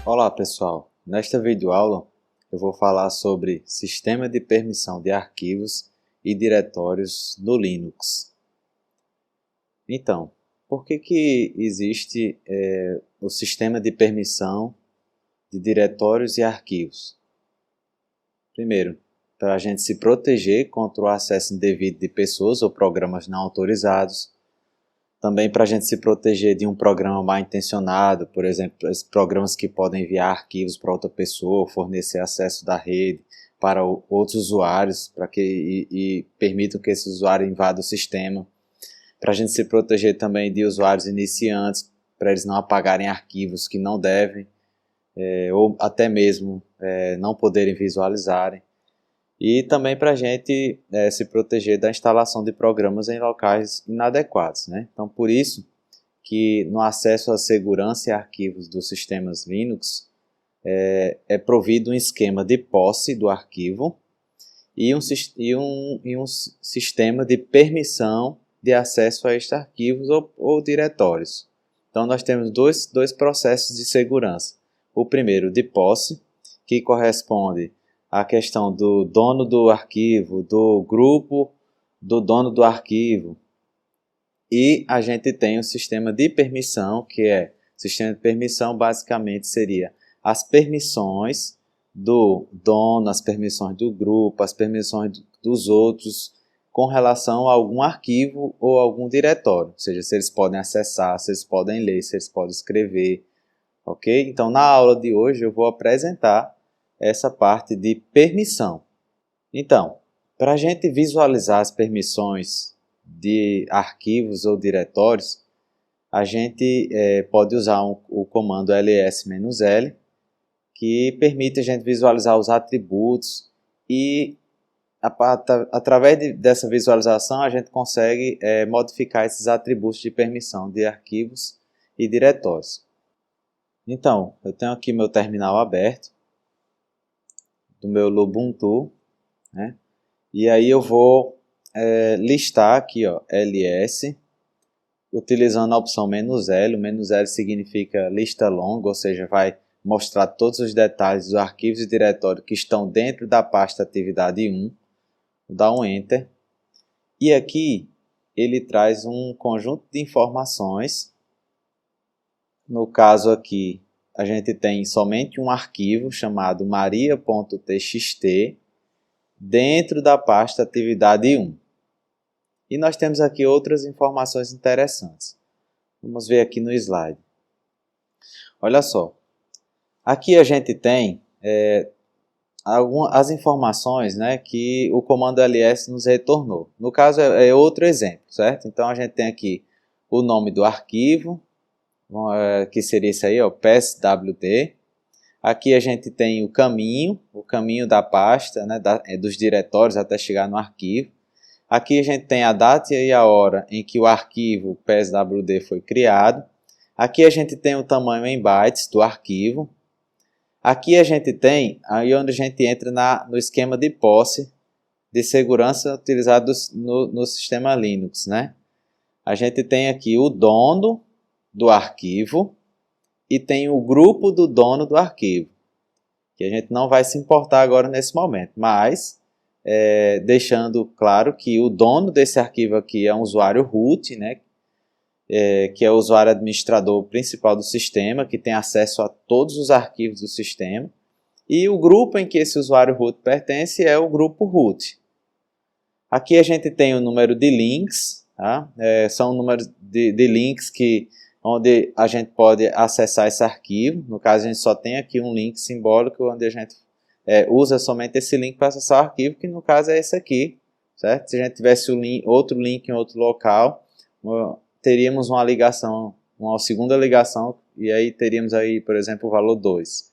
Olá pessoal, nesta videoaula eu vou falar sobre sistema de permissão de arquivos e diretórios no Linux. Então, por que existe o sistema de permissão de diretórios e arquivos? Primeiro, para a gente se proteger contra o acesso indevido de pessoas ou programas não autorizados. Também para a gente se proteger de um programa mal intencionado, por exemplo, programas que podem enviar arquivos para outra pessoa, fornecer acesso da rede para outros usuários, para que permitam que esse usuário invada o sistema. Para a gente se proteger também de usuários iniciantes, para eles não apagarem arquivos que não devem, ou até mesmo não poderem visualizarem. E também para a gente se proteger da instalação de programas em locais inadequados, né? Então, por isso que no acesso à segurança e arquivos dos sistemas Linux é provido um esquema de posse do arquivo e um sistema de permissão de acesso a estes arquivos ou diretórios. Então, nós temos dois processos de segurança. O primeiro, de posse, que corresponde a questão do dono do arquivo, do grupo do dono do arquivo. E a gente tem o sistema de permissão, o sistema de permissão basicamente seria as permissões do dono, as permissões do grupo, as permissões dos outros com relação a algum arquivo ou algum diretório. Ou seja, se eles podem acessar, se eles podem ler, se eles podem escrever. Ok? Então, na aula de hoje eu vou apresentar essa parte de permissão. Então, para a gente visualizar as permissões de arquivos ou diretórios, a gente pode usar o comando ls-l, que permite a gente visualizar os atributos e através dessa visualização a gente consegue modificar esses atributos de permissão de arquivos e diretórios. Então, eu tenho aqui meu terminal aberto do meu Lubuntu, né? E aí eu vou listar aqui, ó, ls, utilizando a opção "-l". O "-l" significa lista longa, ou seja, vai mostrar todos os detalhes dos arquivos e diretórios que estão dentro da pasta atividade 1. Vou dar um Enter. E aqui ele traz um conjunto de informações. No caso aqui, a gente tem somente um arquivo chamado maria.txt dentro da pasta atividade 1. E nós temos aqui outras informações interessantes. Vamos ver aqui no slide. Olha só. Aqui a gente tem as informações, né, que o comando ls nos retornou. No caso é outro exemplo, certo? Então a gente tem aqui o nome do arquivo, que seria isso aí, ó, pswd. Aqui a gente tem o caminho da pasta, né, dos diretórios até chegar no arquivo. Aqui a gente tem a data e a hora em que o arquivo pswd foi criado. Aqui a gente tem o tamanho em bytes do arquivo. Aqui a gente tem, aí onde a gente entra no esquema de posse de segurança utilizado no sistema Linux, né? A gente tem aqui o dono do arquivo e tem o grupo do dono do arquivo, que a gente não vai se importar agora nesse momento, mas deixando claro que o dono desse arquivo aqui é um usuário root, né, que é o usuário administrador principal do sistema, que tem acesso a todos os arquivos do sistema, e o grupo em que esse usuário root pertence é o grupo root. Aqui a gente tem o número de links, tá? São números de links onde a gente pode acessar esse arquivo. No caso, a gente só tem aqui um link simbólico onde a gente usa somente esse link para acessar o arquivo, que no caso é esse aqui, certo? Se a gente tivesse outro link em outro local, teríamos uma ligação, uma segunda ligação, e aí teríamos aí, por exemplo, o valor 2.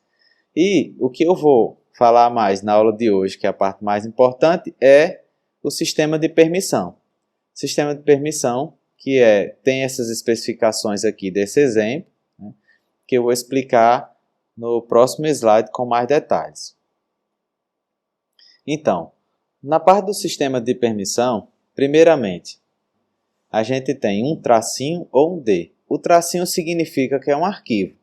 E o que eu vou falar mais na aula de hoje, que é a parte mais importante, é o sistema de permissão. Sistema de permissão que tem essas especificações aqui desse exemplo, né, que eu vou explicar no próximo slide com mais detalhes. Então, na parte do sistema de permissão, primeiramente, a gente tem um tracinho ou um D. O tracinho significa que é um arquivo.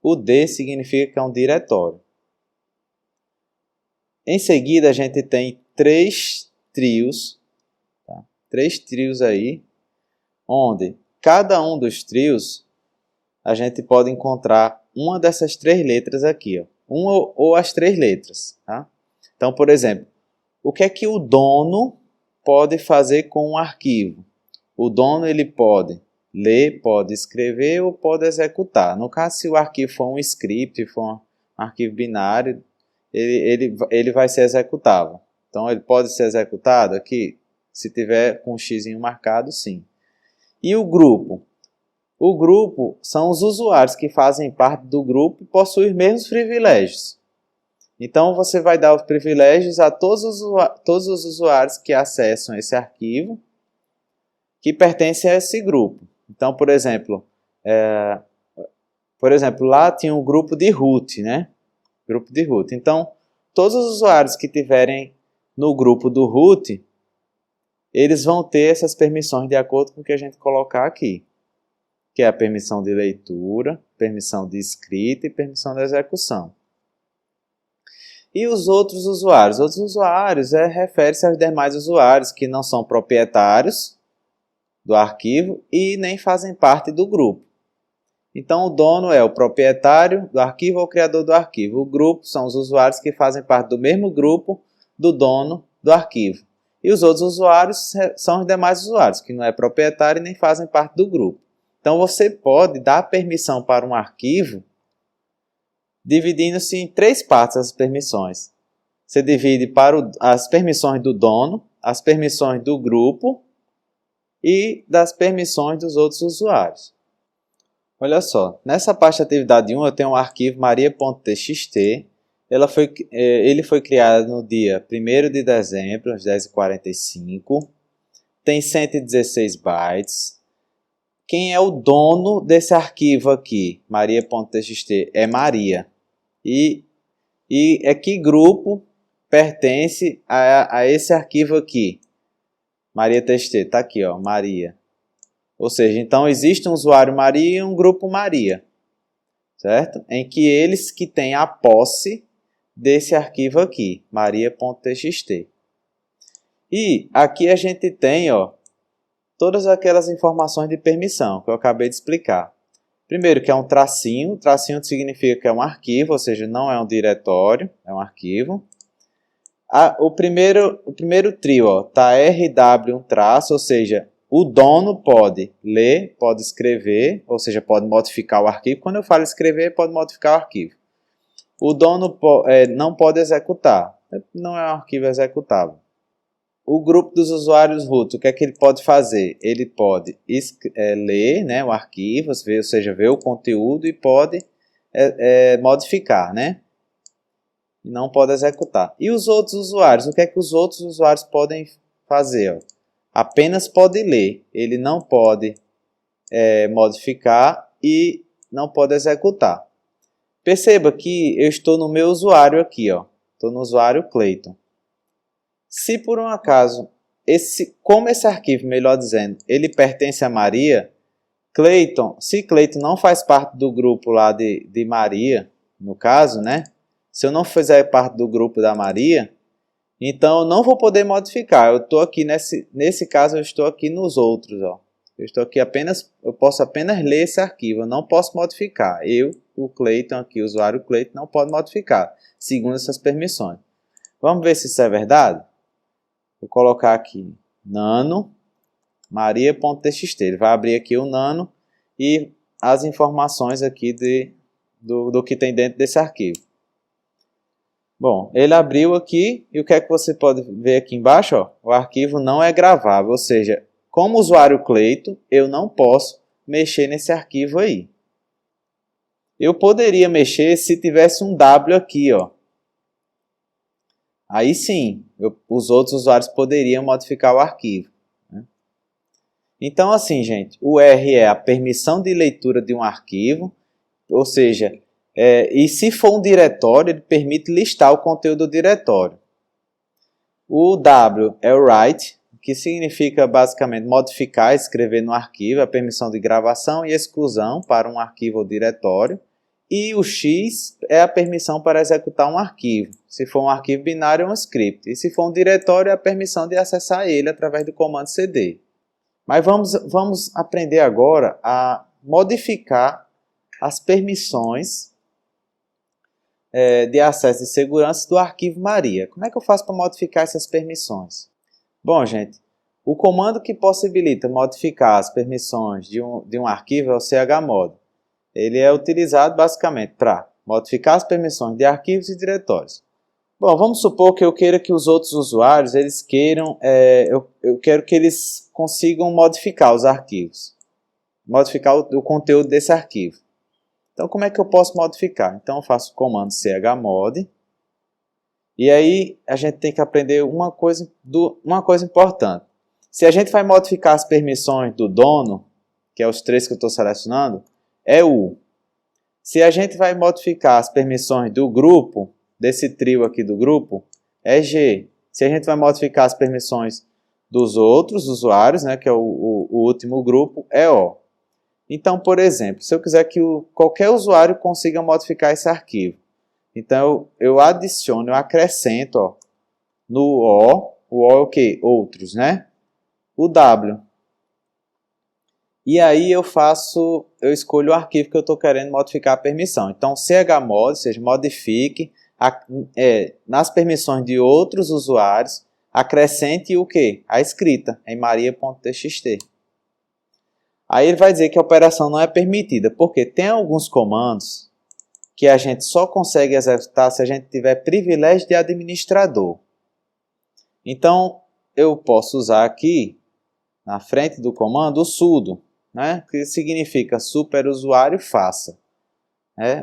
O D significa que é um diretório. Em seguida, a gente tem 3 trios, tá? 3 trios aí, onde cada um dos trios a gente pode encontrar uma dessas 3 letras aqui, ó. Uma ou as 3 letras. Tá? Então, por exemplo, o que é que o dono pode fazer com um arquivo? O dono ele pode ler, pode escrever ou pode executar. No caso, se o arquivo for um script, for um arquivo binário, ele vai ser executável. Então, ele pode ser executado aqui, se tiver com um x marcado, sim. E o grupo? O grupo são os usuários que fazem parte do grupo e possuem os mesmos privilégios. Então, você vai dar os privilégios a todos os usuários que acessam esse arquivo, que pertencem a esse grupo. Então, por exemplo, lá tinha um grupo de root, né? Grupo de root. Então, todos os usuários que tiverem no grupo do root, eles vão ter essas permissões de acordo com o que a gente colocar aqui, que é a permissão de leitura, permissão de escrita e permissão de execução. E os outros usuários? Outros usuários refere-se aos demais usuários que não são proprietários do arquivo e nem fazem parte do grupo. Então, o dono é o proprietário do arquivo ou o criador do arquivo. O grupo são os usuários que fazem parte do mesmo grupo do dono do arquivo. E os outros usuários são os demais usuários, que não é proprietário e nem fazem parte do grupo. Então, você pode dar permissão para um arquivo dividindo-se em 3 partes as permissões. Você divide para as permissões do dono, as permissões do grupo e das permissões dos outros usuários. Olha só, nessa pasta atividade 1 eu tenho um arquivo maria.txt. Ele foi criado no dia 1º de dezembro, às 10h45. Tem 116 bytes. Quem é o dono desse arquivo aqui, maria.txt? É Maria. E que grupo pertence a esse arquivo aqui? Maria.txt, está aqui, ó, Maria. Ou seja, então existe um usuário Maria e um grupo Maria, certo? Em que eles que têm a posse desse arquivo aqui, maria.txt. E aqui a gente tem, ó, todas aquelas informações de permissão que eu acabei de explicar. Primeiro que é um tracinho, tracinho significa que é um arquivo, ou seja, não é um diretório, é um arquivo. O primeiro trio está RW um traço, ou seja, o dono pode ler, pode escrever, ou seja, pode modificar o arquivo. Quando eu falo escrever, pode modificar o arquivo. O dono não pode executar, não é um arquivo executável. O grupo dos usuários root, o que é que ele pode fazer? Ele pode ler, né, o arquivo, ou seja, ver o conteúdo e pode modificar, né? E não pode executar. E os outros usuários? O que é que os outros usuários podem fazer? Ó? Apenas pode ler, ele não pode modificar e não pode executar. Perceba que eu estou no meu usuário aqui, ó. Estou no usuário Clayton. Se por um acaso, como esse arquivo, melhor dizendo, ele pertence a Maria, se Clayton não faz parte do grupo lá de Maria, no caso, né? Se eu não fizer parte do grupo da Maria, então eu não vou poder modificar. Eu estou aqui, nesse caso, eu estou aqui nos outros, ó. Eu posso apenas ler esse arquivo, eu não posso modificar. O Clayton aqui, o usuário Clayton, não pode modificar, segundo essas permissões. Vamos ver se isso é verdade? Vou colocar aqui nano maria.txt. Ele vai abrir aqui o nano e as informações aqui do que tem dentro desse arquivo. Bom, ele abriu aqui e o que é que você pode ver aqui embaixo? Ó, o arquivo não é gravável, ou seja, como usuário Clayton, eu não posso mexer nesse arquivo aí. Eu poderia mexer se tivesse um W aqui, ó. Aí sim, os outros usuários poderiam modificar o arquivo. Né? Então, assim, gente, o R é a permissão de leitura de um arquivo, ou seja, e se for um diretório, ele permite listar o conteúdo do diretório. O W é o write, que significa basicamente modificar, escrever no arquivo, a permissão de gravação e exclusão para um arquivo ou diretório. E o X é a permissão para executar um arquivo. Se for um arquivo binário, é um script. E se for um diretório, é a permissão de acessar ele através do comando cd. Mas vamos aprender agora a modificar as permissões de acesso de segurança do arquivo Maria. Como é que eu faço para modificar essas permissões? Bom, gente, o comando que possibilita modificar as permissões de um arquivo é o chmod. Ele é utilizado basicamente para modificar as permissões de arquivos e diretórios. Bom, vamos supor que eu queira que os outros usuários, eles queiram, eu quero que eles consigam modificar os arquivos, modificar o conteúdo desse arquivo. Então, como é que eu posso modificar? Então, eu faço o comando chmod, e aí a gente tem que aprender uma coisa importante. Se a gente vai modificar as permissões do dono, que é os três que eu estou selecionando, é U. Se a gente vai modificar as permissões do grupo, desse trio aqui do grupo, é G. Se a gente vai modificar as permissões dos outros usuários, né, que é o último grupo, é O. Então, por exemplo, se eu quiser que qualquer usuário consiga modificar esse arquivo, então eu adiciono, eu acrescento no O é o que? Outros, né? O W. E aí eu escolho o arquivo que eu estou querendo modificar a permissão. Então, chmod, ou seja, modifique nas permissões de outros usuários, acrescente o que? A escrita em maria.txt. Aí ele vai dizer que a operação não é permitida, porque tem alguns comandos que a gente só consegue executar se a gente tiver privilégio de administrador. Então, eu posso usar aqui, na frente do comando, o sudo, né? Que significa superusuário faça.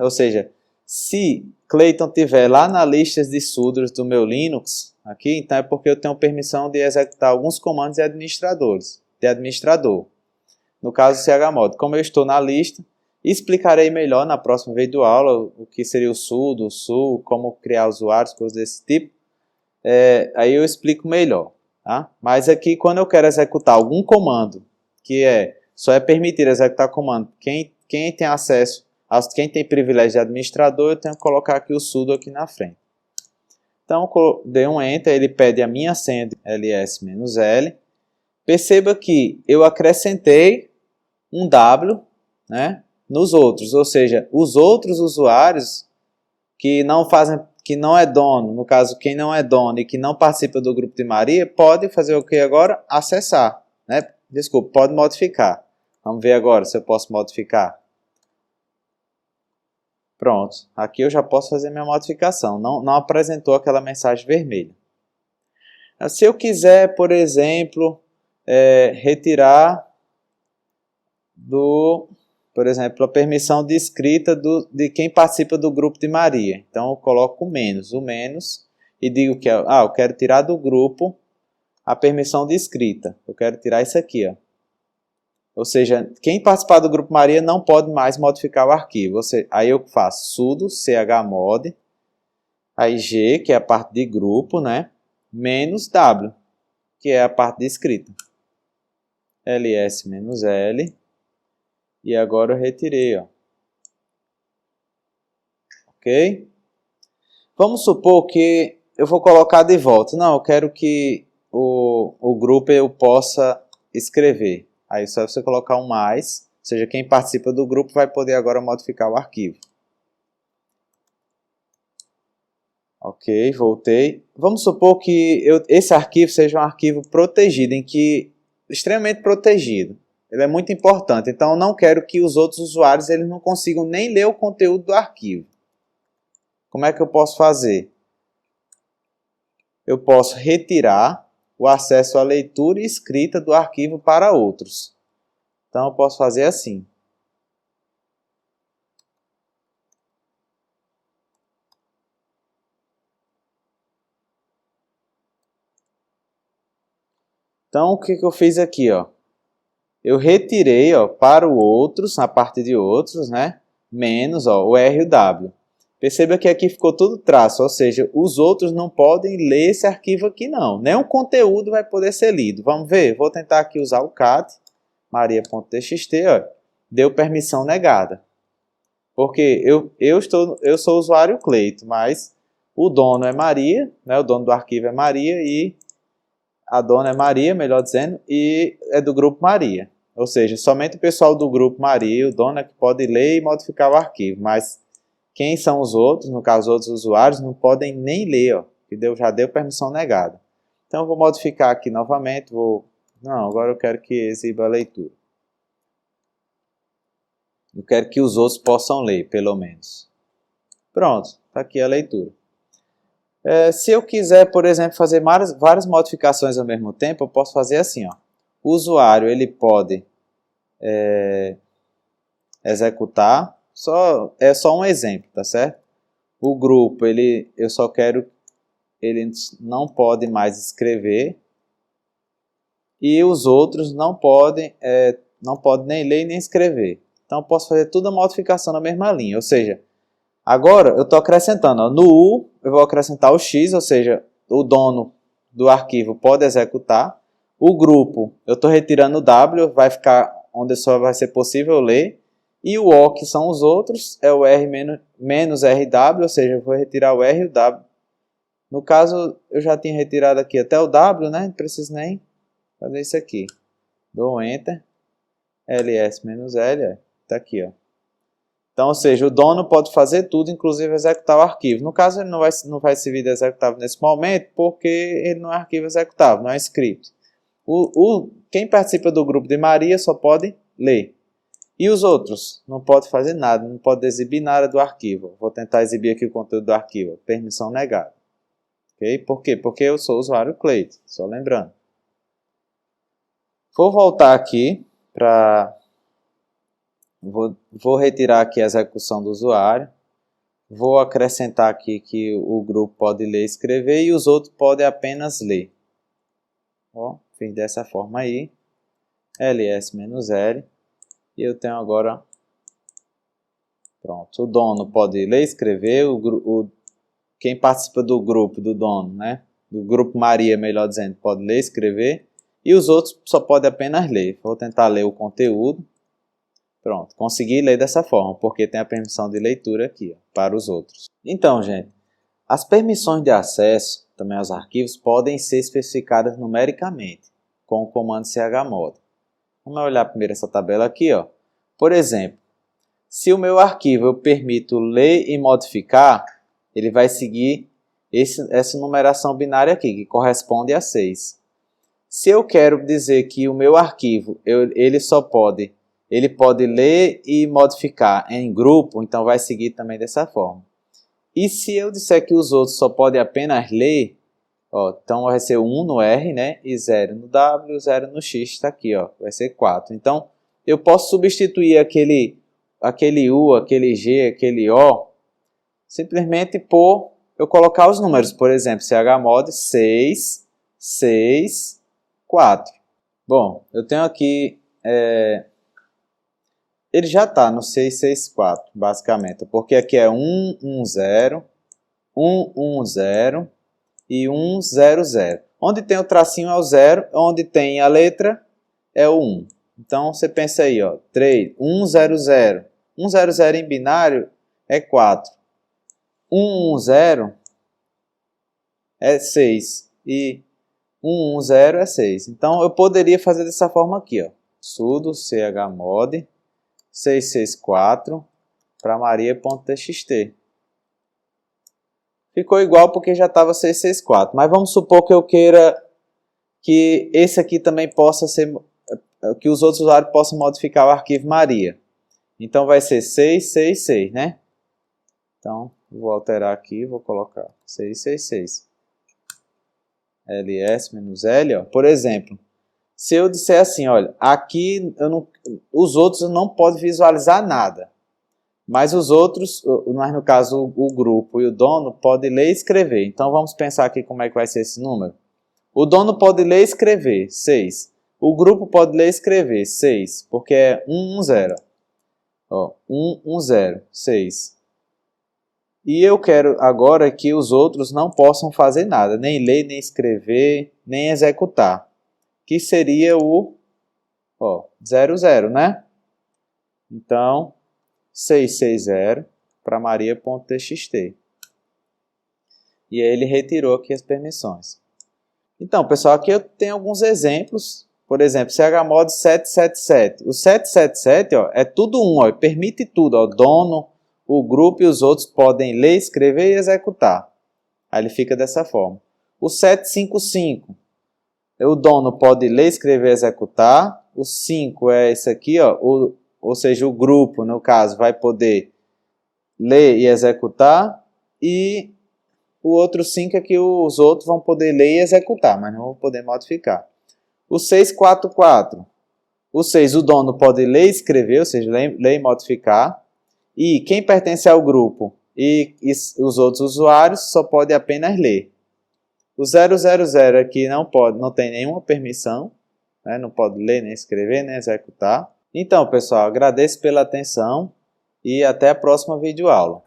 Ou seja, se Clayton estiver lá na lista de sudos do meu Linux, aqui, então é porque eu tenho permissão de executar alguns comandos de administrador. No caso, chmod. Como eu estou na lista, explicarei melhor na próxima videoaula o que seria o sudo, o su, como criar usuários, coisas desse tipo. Aí eu explico melhor. Tá? Mas aqui, quando eu quero executar algum comando, que só é permitido executar comando quem tem acesso, quem tem privilégio de administrador, eu tenho que colocar aqui o sudo aqui na frente. Então, dei um Enter, ele pede a minha senha de ls-l. Perceba que eu acrescentei um W, né, nos outros, ou seja, os outros usuários que não é dono, no caso, quem não é dono e que não participa do grupo de Maria, pode fazer o que agora? Acessar, né? Desculpa, pode modificar. Vamos ver agora se eu posso modificar. Pronto, aqui eu já posso fazer minha modificação, não apresentou aquela mensagem vermelha. Se eu quiser, por exemplo, retirar por exemplo, a permissão de escrita de quem participa do grupo de Maria. Então, eu coloco o menos e digo que eu quero tirar do grupo a permissão de escrita. Eu quero tirar isso aqui. Ou seja, quem participar do grupo Maria não pode mais modificar o arquivo. Aí eu faço sudo chmod, aí G, que é a parte de grupo, né? Menos W, que é a parte de escrita. ls-l. E agora eu retirei, ok? Vamos supor que eu vou colocar de volta. Não, eu quero que o grupo eu possa escrever. Aí só você colocar um mais, ou seja, quem participa do grupo vai poder agora modificar o arquivo. Ok, voltei. Vamos supor que esse arquivo seja um arquivo protegido, extremamente protegido. Ele é muito importante, então eu não quero que os outros usuários eles não consigam nem ler o conteúdo do arquivo. Como é que eu posso fazer? Eu posso retirar o acesso à leitura e escrita do arquivo para outros. Então eu posso fazer assim. Então o que eu fiz aqui? Eu retirei para o outros, na parte de outros, né? Menos o R e o W. Perceba que aqui ficou tudo traço, ou seja, os outros não podem ler esse arquivo aqui não. Nenhum conteúdo vai poder ser lido. Vamos ver? Vou tentar aqui usar o cat, maria.txt, deu permissão negada. Porque eu sou o usuário Cleito, mas o dono é Maria, né? O dono do arquivo é Maria e a dona é Maria, melhor dizendo, e é do grupo Maria. Ou seja, somente o pessoal do grupo Maria, o dono é que pode ler e modificar o arquivo, mas quem são os outros, no caso os outros usuários, não podem nem ler, ó, que já deu permissão negada. Então eu vou modificar aqui novamente, não, agora eu quero que exiba a leitura. Eu quero que os outros possam ler, pelo menos. Pronto, está aqui a leitura. Se eu quiser, por exemplo, fazer várias modificações ao mesmo tempo, eu posso fazer assim, ó. O usuário ele pode executar, é só um exemplo, tá certo? O grupo, ele não pode mais escrever e os outros não podem nem ler nem escrever. Então eu posso fazer toda a modificação na mesma linha, ou seja, agora eu estou acrescentando, ó, no U eu vou acrescentar o X, ou seja, o dono do arquivo pode executar. O grupo, eu estou retirando o W, vai ficar onde só vai ser possível ler. E o O, que são os outros, é o R menos RW, ou seja, eu vou retirar o R e o W. No caso, eu já tinha retirado aqui até o W, né? Não preciso nem fazer isso aqui. Dou um Enter, ls menos L, está aqui, ó. Então, ou seja, o dono pode fazer tudo, inclusive executar o arquivo. No caso, ele não vai servir de executável nesse momento, porque ele não é arquivo executável, não é script. Quem participa do grupo de Maria só pode ler. E os outros? Não pode fazer nada, não pode exibir nada do arquivo. Vou tentar exibir aqui o conteúdo do arquivo. Permissão negada. Okay? Por quê? Porque eu sou o usuário Cleito, só lembrando. Vou voltar aqui para... Vou retirar aqui a execução do usuário. Vou acrescentar aqui que o grupo pode ler e escrever e os outros podem apenas ler. Ó, fiz dessa forma aí. ls-l. E eu tenho agora... Pronto. O dono pode ler e escrever. Quem participa do grupo do dono, né? Do grupo Maria, melhor dizendo, pode ler e escrever. E os outros só podem apenas ler. Vou tentar ler o conteúdo. Pronto, consegui ler dessa forma, porque tem a permissão de leitura aqui, ó, para os outros. Então, gente, as permissões de acesso também aos arquivos podem ser especificadas numericamente com o comando chmod. Vamos olhar primeiro essa tabela aqui, ó. Por exemplo, se o meu arquivo eu permito ler e modificar, ele vai seguir essa numeração binária aqui, que corresponde a 6. Se eu quero dizer que o meu arquivo ele pode ler e modificar em grupo, então vai seguir também dessa forma. E se eu disser que os outros só podem apenas ler, ó, então vai ser 1 no R, né? E 0 no W, 0 no X, está aqui, ó, vai ser 4. Então, eu posso substituir aquele U, aquele G, aquele O, simplesmente por eu colocar os números. Por exemplo, chmod 6, 6, 4. Bom, eu tenho aqui... ele já está no 664, basicamente, porque aqui é 110, 110 e 100. Onde tem o tracinho é o 0, onde tem a letra é o 1. Então, você pensa aí, ó, 3, 100. 100 em binário é 4. 110 é 6 e 110 é 6. Então, eu poderia fazer dessa forma aqui, ó, sudo chmod 664 para maria.txt. Ficou igual porque já estava 664. Mas vamos supor que eu queira que esse aqui também possa ser, que os outros usuários possam modificar o arquivo Maria. Então vai ser 666, né? Então vou alterar aqui, vou colocar 666. ls-l, ó. Por exemplo, se eu disser assim, olha, aqui os outros não podem visualizar nada, mas os outros, mas no caso o grupo e o dono, podem ler e escrever. Então vamos pensar aqui como é que vai ser esse número. O dono pode ler e escrever, 6. O grupo pode ler e escrever, 6, porque é 110. Ó, 110, 6. E eu quero agora que os outros não possam fazer nada, nem ler, nem escrever, nem executar. Que seria o 00, né? Então, 660 para maria.txt. E aí ele retirou aqui as permissões. Então, pessoal, aqui eu tenho alguns exemplos. Por exemplo, chmod 777. O 777 ó, é tudo um, ó, permite tudo. Ó, o dono, o grupo e os outros podem ler, escrever e executar. Aí ele fica dessa forma. O 755, o dono pode ler, escrever e executar. O 5 é esse aqui, ó, ou seja, o grupo, no caso, vai poder ler e executar. E o outro 5 é que os outros vão poder ler e executar, mas não vão poder modificar. O 644. O 6, o dono pode ler e escrever, ou seja, ler e modificar. E quem pertence ao grupo e os outros usuários só pode apenas ler. O 000 aqui não tem nenhuma permissão, né? Não pode ler, nem escrever, nem executar. Então, pessoal, agradeço pela atenção e até a próxima videoaula.